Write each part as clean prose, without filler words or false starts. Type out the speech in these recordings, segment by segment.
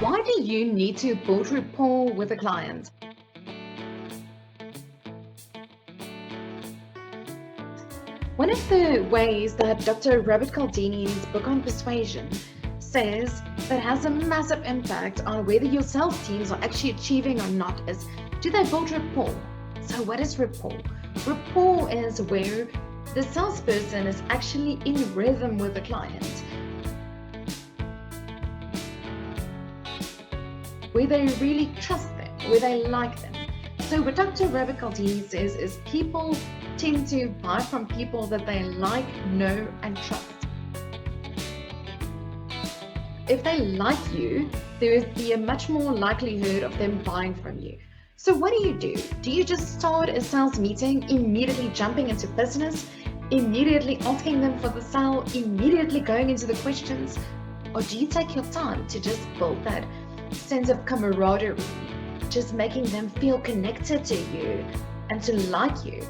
Why do you need to build rapport with a client? One of the ways that Dr. Robert Cialdini in his book on persuasion says that has a massive impact on whether your sales teams are actually achieving or not is, do they build rapport? So what is rapport? Rapport is where the salesperson is actually in rhythm with the client, where they really trust them, where they like them. So what Dr. Robert Cialdini says is people tend to buy from people that they like, know, and trust. If they like you, there would be a much more likelihood of them buying from you. So what do? Do you just start a sales meeting, immediately jumping into business, immediately asking them for the sale, immediately going into the questions? Or do you take your time to just build that sense of camaraderie, just making them feel connected to you and to like you?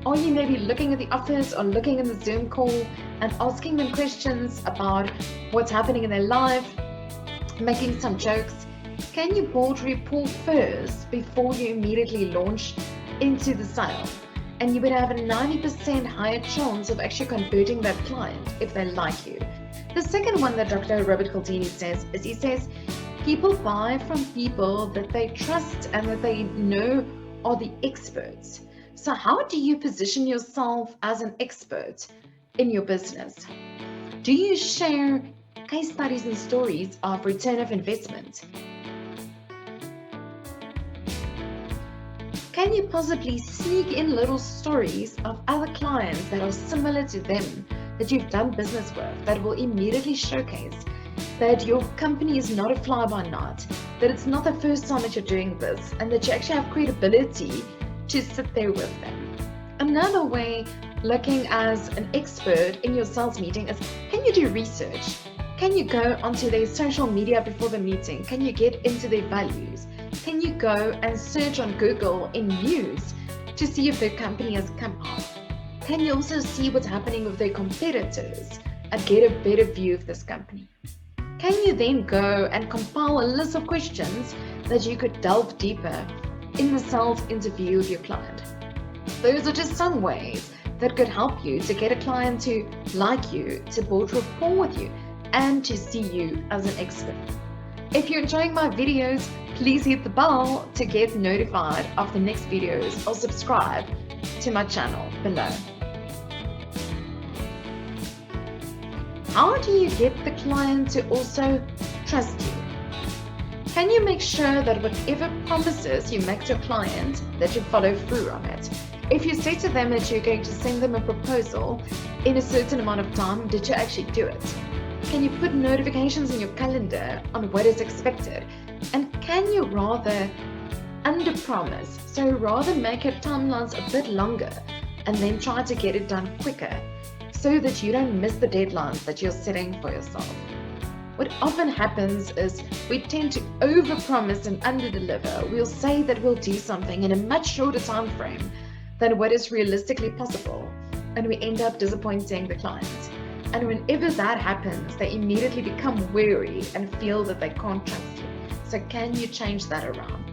Or you may be looking at the office or looking in the Zoom call and asking them questions about what's happening in their life, making some jokes. Can you build rapport first before you immediately launch into the sale? And you would have a 90% higher chance of actually converting that client if they like you. The second one that Dr. Robert Cialdini says is, he says, people buy from people that they trust and that they know are the experts. So how do you position yourself as an expert in your business? Do you share case studies and stories of return of investment? Can you possibly sneak in little stories of other clients that are similar to them that you've done business with that will immediately showcase that your company is not a fly-by-night, that it's not the first time that you're doing this, and that you actually have credibility to sit there with them? Another way looking as an expert in your sales meeting is, can you do research? Can you go onto their social media before the meeting? Can you get into their values? Can you go and search on Google in news to see if their company has come up? Can you also see what's happening with their competitors and get a better view of this company? Can you then go and compile a list of questions that you could delve deeper in the sales interview with your client? Those are just some ways that could help you to get a client to like you, to build rapport with you, and to see you as an expert. If you're enjoying my videos, please hit the bell to get notified of the next videos or subscribe to my channel below. How do you get the client to also trust you? Can you make sure that whatever promises you make to a client, that you follow through on it? If you say to them that you're going to send them a proposal in a certain amount of time, did you actually do it? Can you put notifications in your calendar on what is expected? And can you rather under-promise, so rather make your timelines a bit longer and then try to get it done quicker so that you don't miss the deadlines that you're setting for yourself? What often happens is we tend to over-promise and under-deliver. We'll say that we'll do something in a much shorter time frame than what is realistically possible, and we end up disappointing the client. And whenever that happens, they immediately become wary and feel that they can't trust you. So can you change that around?